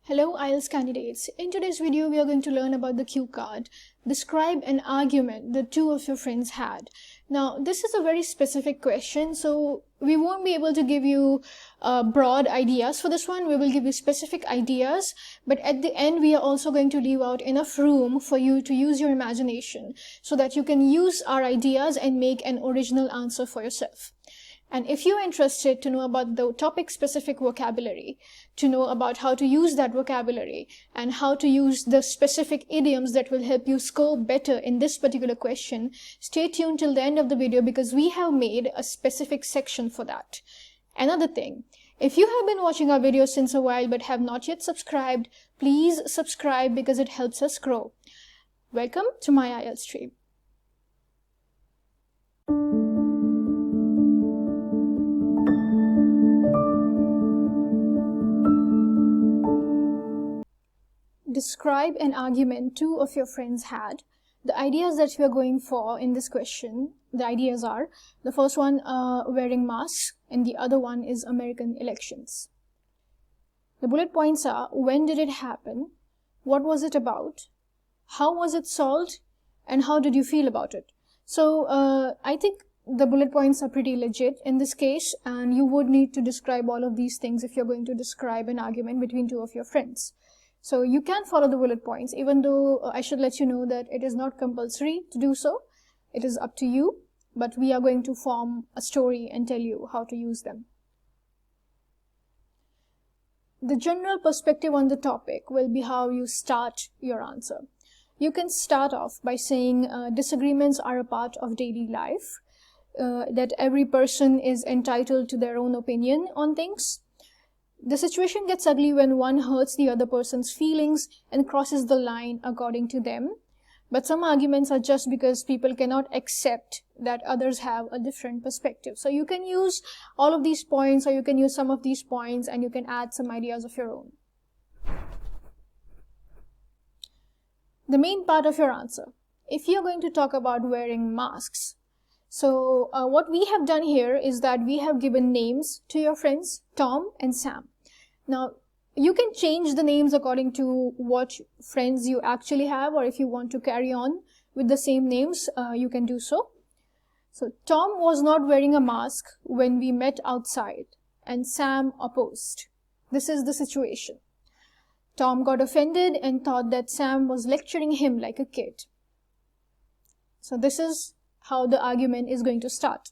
Hello IELTS candidates. In today's video, we are going to learn about the cue card. Describe an argument that two of your friends had. Now, this is a very specific question, so we won't be able to give you broad ideas for this one. We will give you specific ideas, but at the end, we are also going to leave out enough room for you to use your imagination so that you can use our ideas and make an original answer for yourself. And if you're interested to know about the topic-specific vocabulary, to know about how to use that vocabulary, and how to use the specific idioms that will help you score better in this particular question, stay tuned till the end of the video because we have made a specific section for that. Another thing, if you have been watching our videos since a while but have not yet subscribed, please subscribe because it helps us grow. Welcome to my IELTS stream. Describe an argument two of your friends had. The ideas that we are going for in this question, the ideas are, the first one wearing masks and the other one is American elections. The bullet points are, when did it happen? What was it about? How was it solved? And how did you feel about it? So I think the bullet points are pretty legit in this case, and you would need to describe all of these things if you're going to describe an argument between two of your friends. So you can follow the bullet points, even though I should let you know that it is not compulsory to do so. It is up to you, but we are going to form a story and tell you how to use them. The general perspective on the topic will be how you start your answer. You can start off by saying disagreements are a part of daily life, that every person is entitled to their own opinion on things. The situation gets ugly when one hurts the other person's feelings and crosses the line according to them. But some arguments are just because people cannot accept that others have a different perspective. So you can use all of these points, or you can use some of these points, and you can add some ideas of your own. The main part of your answer. If you're going to talk about wearing masks, so what we have done here is that we have given names to your friends, Tom and Sam. Now, you can change the names according to what friends you actually have, or if you want to carry on with the same names, you can do so. So, Tom was not wearing a mask when we met outside, and Sam opposed. This is the situation. Tom got offended and thought that Sam was lecturing him like a kid. So, this is how the argument is going to start.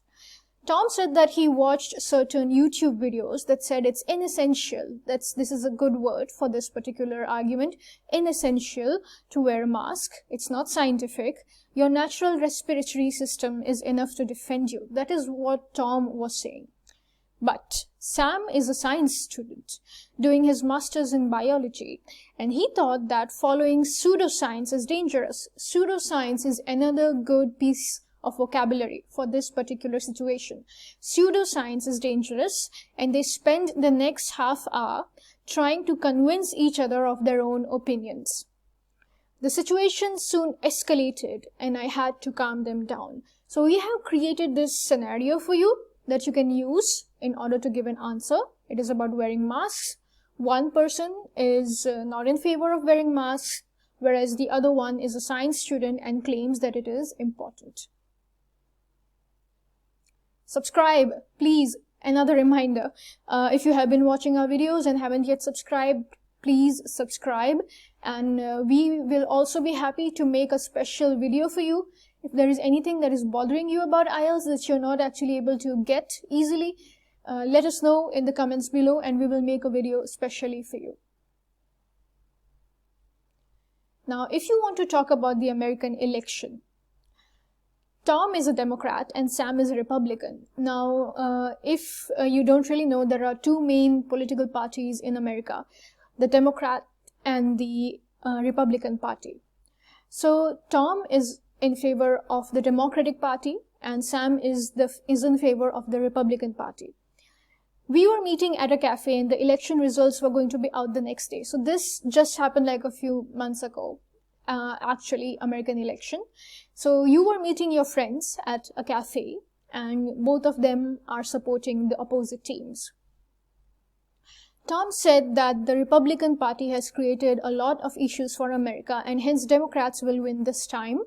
Tom said that he watched certain YouTube videos that said it's inessential, this is a good word for this particular argument, inessential to wear a mask. It's not scientific. Your natural respiratory system is enough to defend you. That is what Tom was saying. But Sam is a science student doing his master's in biology, and he thought that following pseudoscience is dangerous. Pseudoscience is another good piece of vocabulary for this particular situation. Pseudoscience is dangerous, and they spend the next half hour trying to convince each other of their own opinions. The situation soon escalated, and I had to calm them down. So we have created this scenario for you that you can use in order to give an answer. It is about wearing masks. One person is not in favor of wearing masks, whereas the other one is a science student and claims that it is important. Subscribe, please. Another reminder, if you have been watching our videos and haven't yet subscribed, please subscribe. And we will also be happy to make a special video for you. If there is anything that is bothering you about IELTS that you're not actually able to get easily, let us know in the comments below and we will make a video specially for you. Now, if you want to talk about the American election, Tom is a Democrat and Sam is a Republican. Now, if you don't really know, there are two main political parties in America, the Democrat and the Republican Party. So, Tom is in favor of the Democratic Party and Sam is in favor of the Republican Party. We were meeting at a cafe and the election results were going to be out the next day. So, this just happened like a few months ago. Actually, American election. So you were meeting your friends at a cafe and both of them are supporting the opposite teams. Tom said that the Republican Party has created a lot of issues for America and hence Democrats will win this time.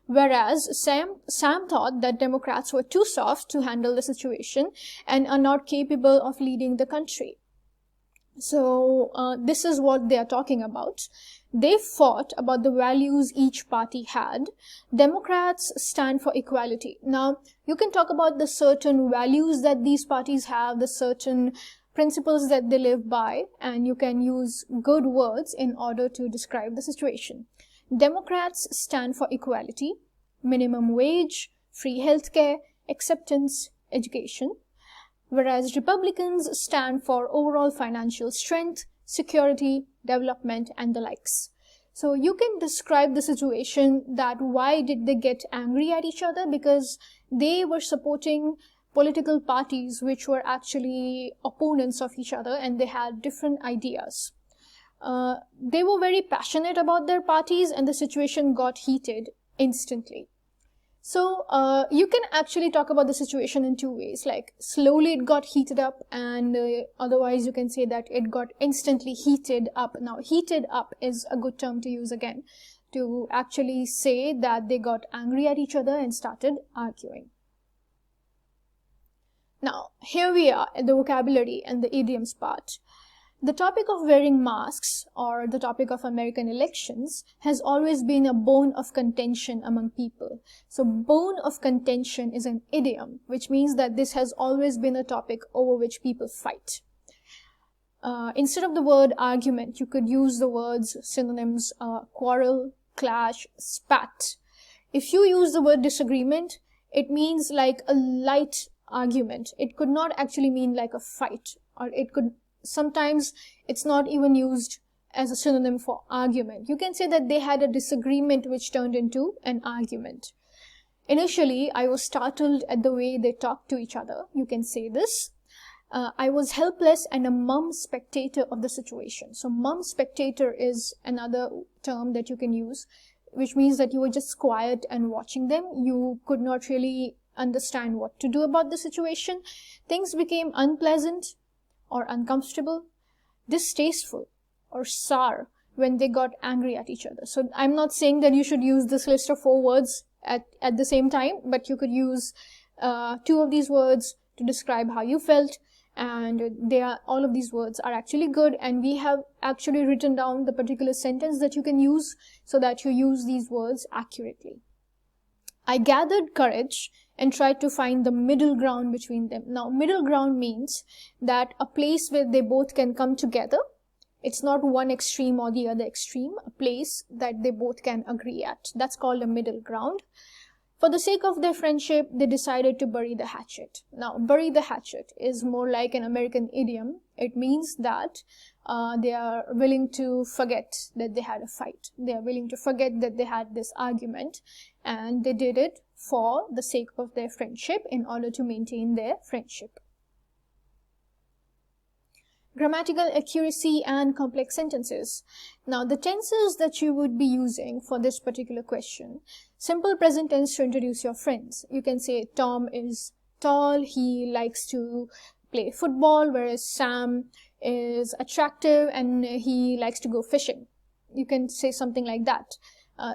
Whereas Sam thought that Democrats were too soft to handle the situation and are not capable of leading the country. So this is what they are talking about. They fought about the values each party had. Democrats stand for equality. Now, you can talk about the certain values that these parties have, the certain principles that they live by, and you can use good words in order to describe the situation. Democrats stand for equality, minimum wage, free healthcare, acceptance, education. Whereas Republicans stand for overall financial strength, security, development, and the likes. So you can describe the situation that why did they get angry at each other? Because they were supporting political parties which were actually opponents of each other and they had different ideas. They were very passionate about their parties and the situation got heated instantly. So you can actually talk about the situation in two ways, like slowly it got heated up and otherwise you can say that it got instantly heated up. Now heated up is a good term to use again to actually say that they got angry at each other and started arguing. Now here we are at the vocabulary and the idioms part. The topic of wearing masks or the topic of American elections has always been a bone of contention among people. So bone of contention is an idiom, which means that this has always been a topic over which people fight. Instead of the word argument, you could use the words synonyms quarrel, clash, spat. If you use the word disagreement, it means like a light argument. It could not actually mean like a fight, or it could sometimes it's not even used as a synonym for argument. You can say that they had a disagreement which turned into an argument. Initially, I was startled at the way they talked to each other. You can say this. I was helpless and a mum spectator of the situation. So mum spectator is another term that you can use, which means that you were just quiet and watching them. You could not really understand what to do about the situation. Things became unpleasant or uncomfortable, distasteful, or sour when they got angry at each other. So I'm not saying that you should use this list of 4 words at the same time, but you could use 2 of these words to describe how you felt, and all of these words are actually good, and we have actually written down the particular sentence that you can use so that you use these words accurately. I gathered courage and tried to find the middle ground between them. Now, middle ground means that a place where they both can come together. It's not one extreme or the other extreme, a place that they both can agree at. That's called a middle ground. For the sake of their friendship, they decided to bury the hatchet. Now, bury the hatchet is more like an American idiom. It means that they are willing to forget that they had a fight. They are willing to forget that they had this argument, and they did it for the sake of their friendship in order to maintain their friendship. Grammatical accuracy and complex sentences. Now, the tenses that you would be using for this particular question. Simple present tense to introduce your friends. You can say Tom is tall, he likes to play football, whereas Sam is attractive and he likes to go fishing. You can say something like that.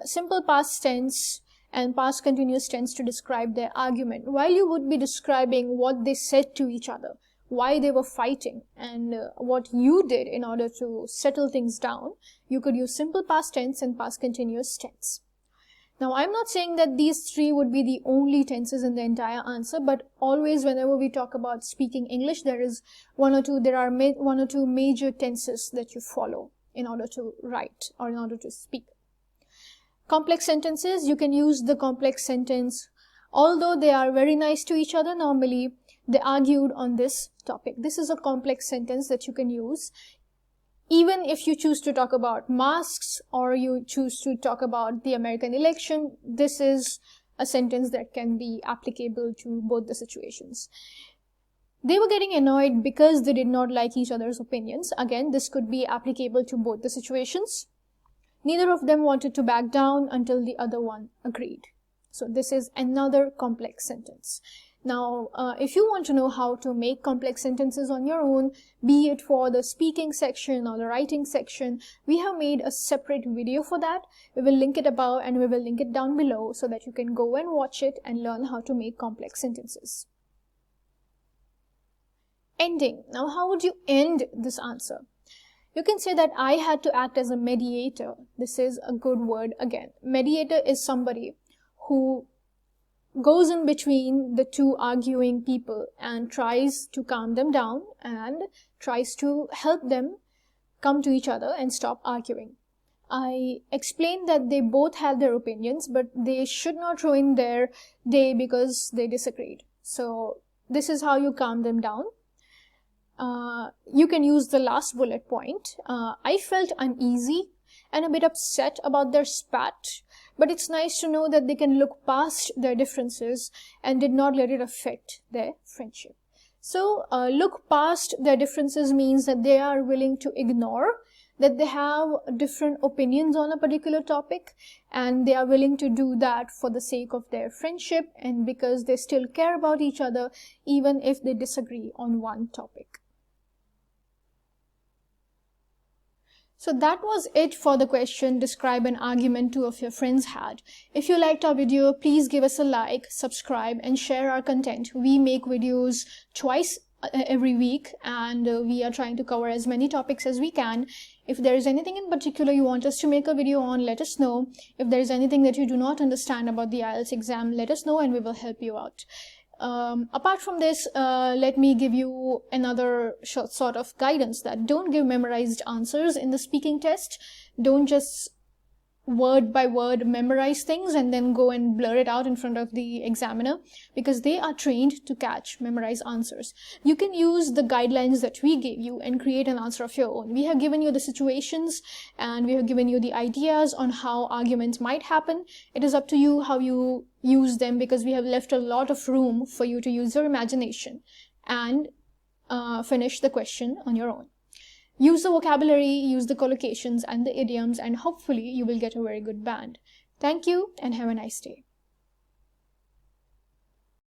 Simple past tense and past continuous tense to describe their argument. While you would be describing what they said to each other, why they were fighting, and what you did in order to settle things down, you could use simple past tense and past continuous tense. Now, I'm not saying that these 3 would be the only tenses in the entire answer, but always whenever we talk about speaking English, there are one or two major tenses that you follow in order to write or in order to speak. Complex sentences, you can use the complex sentence. Although they are very nice to each other, normally they argued on this topic. This is a complex sentence that you can use. Even if you choose to talk about masks or you choose to talk about the American election, this is a sentence that can be applicable to both the situations. They were getting annoyed because they did not like each other's opinions. Again, this could be applicable to both the situations. Neither of them wanted to back down until the other one agreed. So this is another complex sentence. Now, if you want to know how to make complex sentences on your own, be it for the speaking section or the writing section, we have made a separate video for that. We will link it above and we will link it down below so that you can go and watch it and learn how to make complex sentences. Ending. Now, how would you end this answer? You can say that I had to act as a mediator. This is a good word again. Mediator is somebody who goes in between the two arguing people and tries to calm them down and tries to help them come to each other and stop arguing. I explained that they both had their opinions, but they should not ruin their day because they disagreed. So this is how you calm them down. You can use the last bullet point. I felt uneasy and a bit upset about their spat, but it's nice to know that they can look past their differences and did not let it affect their friendship. So look past their differences means that they are willing to ignore that they have different opinions on a particular topic, and they are willing to do that for the sake of their friendship and because they still care about each other even if they disagree on one topic. So that was it for the question, describe an argument two of your friends had. If you liked our video, please give us a like, subscribe and share our content. We make videos twice every week and we are trying to cover as many topics as we can. If there is anything in particular you want us to make a video on, let us know. If there is anything that you do not understand about the IELTS exam, let us know and we will help you out. Apart from this, let me give you another sort of guidance that don't give memorized answers in the speaking test. Don't just word by word memorize things and then go and blur it out in front of the examiner, because they are trained to catch memorized answers. You can use the guidelines that we gave you and create an answer of your own. We have given you the situations and we have given you the ideas on how arguments might happen. It is up to you how you use them, because we have left a lot of room for you to use your imagination and finish the question on your own. Use the vocabulary, use the collocations and the idioms, and hopefully you will get a very good band. Thank you and have a nice day.